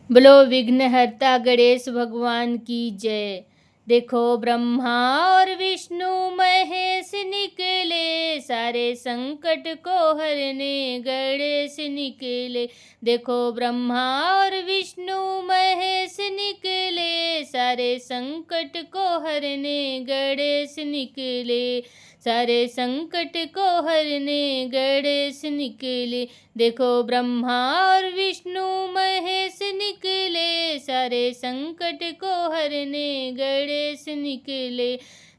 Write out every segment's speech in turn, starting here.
बोलो विघ्नहर्ता गणेश भगवान की जय। देखो ब्रह्मा और विष्णु महेश निकले, सारे संकट को हरने गणेश निकले। देखो ब्रह्मा और विष्णु महेश निकले, सारे संकट को हरने गणेश निकले। सारे संकट को हरने गणेश निकले। देखो ब्रह्मा और विष्णु महेश निकले, सारे संकट को हरने गणेश निकले।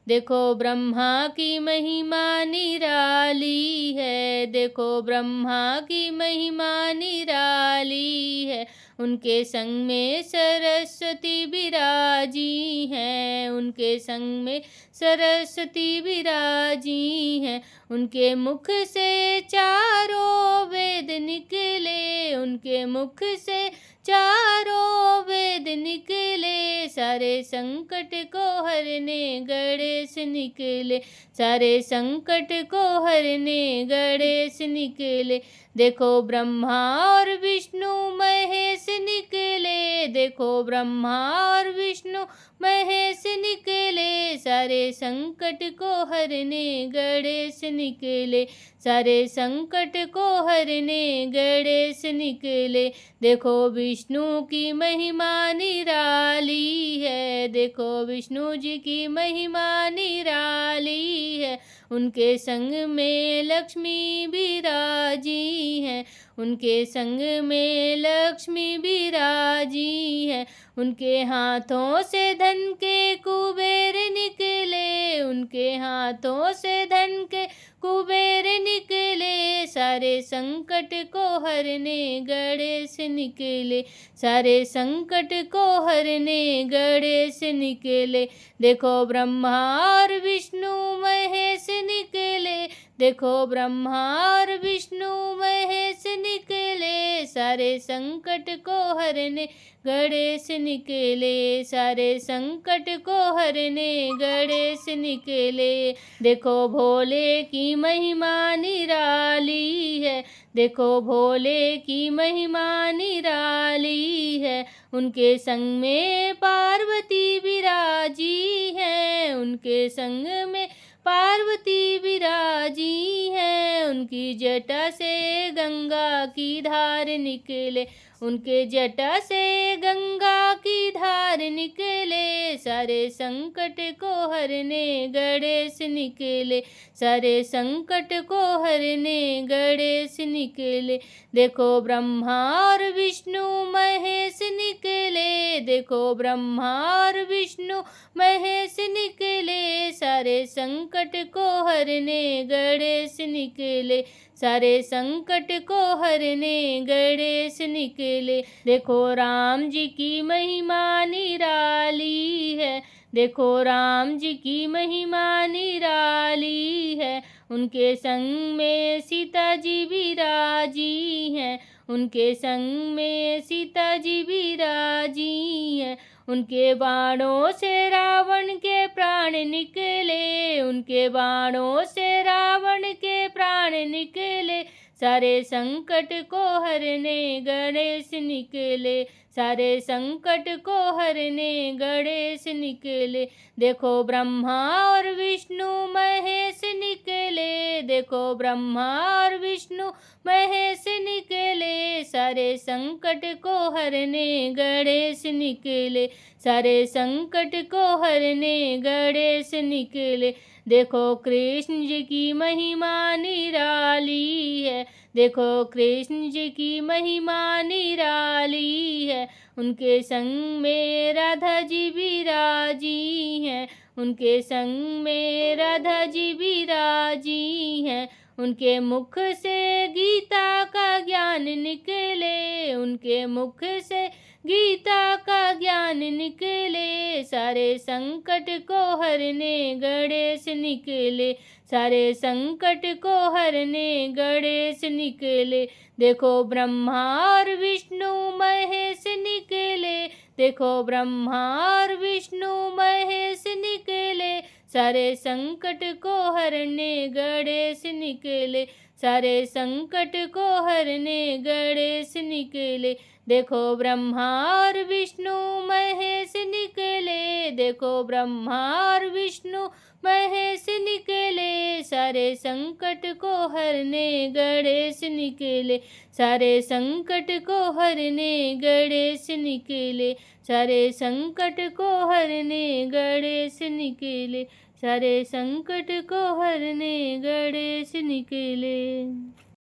देखो ब्रह्मा की महिमा निराली है, देखो ब्रह्मा की महिमा निराली है। उनके संग में सरस्वती विराजी हैं, उनके संग में सरस्वती विराजी हैं। उनके मुख से चारों वेद निकले, उनके मुख से चारों वेद निकले। सारे संकट को हरने गणेश निकले, सारे संकट को हरने गणेश निकले। देखो ब्रह्मा और विष्णु महेश निकले, देखो ब्रह्मा और विष्णु महेश निकले। सारे संकट को हरने गणेश निकले, सारे संकट को हरने गणेश निकले। देखो विष्णु की महिमा निराली है, देखो विष्णु जी की महिमा निराली है। उनके संग में लक्ष्मी विराजी हैं, उनके संग में लक्ष्मी विराजी हैं। उनके हाथों से धन के कुबेर निकले, उनके हाथों से धन के कुबेर निकले। सारे संकट को हरने गणेश निकले, सारे संकट को हरने गणेश निकले। देखो ब्रह्मा और विष्णु महेश निकले, देखो ब्रह्मा और विष्णु महेश निकले। सारे संकट को हरने गणेश निकले, सारे संकट को हरने गणेश निकले। देखो भोले की महिमा निराली है, देखो भोले की महिमा निराली है। उनके संग में पार्वती विराजी है, उनके संग में पार्वती विराजी है। उनकी जटा से गंगा की धार निकले, उनके जटा से गंगा की धार निकले। सारे संकट को हरने गणेश निकले, सारे संकट को हरने गणेश निकले। देखो ब्रह्मा और विष्णु महेश निकले, देखो ब्रह्मा और विष्णु महेश निकले। सारे संकट को हरने गणेश निकले, सारे संकट को हरने गणेश निकले। देखो राम जी की महिमा निराली है, देखो राम जी की महिमा निराली है। उनके संग में सीता जी विराजी हैं, उनके संग में सीता जी विराजी हैं। उनके बाणों से रावण के प्राण निकले, उनके बाणों से रावण के प्राण निकले। सारे संकट को हरने गणेश निकले, सारे संकट को हरने गणेश निकले। देखो ब्रह्मा और विष्णु महेश निकले, देखो ब्रह्मा और विष्णु महेश निकले। सारे संकट को हरने गणेश निकले, सारे संकट को हरने गणेश निकले। देखो कृष्ण जी की महिमा निराली है, देखो कृष्ण जी की महिमा निराली है। उनके संग में राधा जी विराजी हैं, उनके संग में राधा जी विराजी हैं। उनके मुख से गीता का ज्ञान निकले, उनके मुख से गीता का ज्ञान निकले। सारे संकट को हरने गणेश निकले, सारे संकट को हरने गणेश निकले। देखो ब्रह्मा और विष्णु महेश निकले, देखो ब्रह्मा और विष्णु महेश निकले। सारे संकट को हरने गणेश निकले, सारे संकट को हरने गणेश निकले। देखो ब्रह्मा और विष्णु महेश निकले, देखो ब्रह्मा और विष्णु महेश निकले, सारे संकट को हरने गणेश निकले, सारे संकट को हरने गणेश निकले, सारे संकट को हरने गणेश निकले, सारे संकट को हरने गणेश निकले।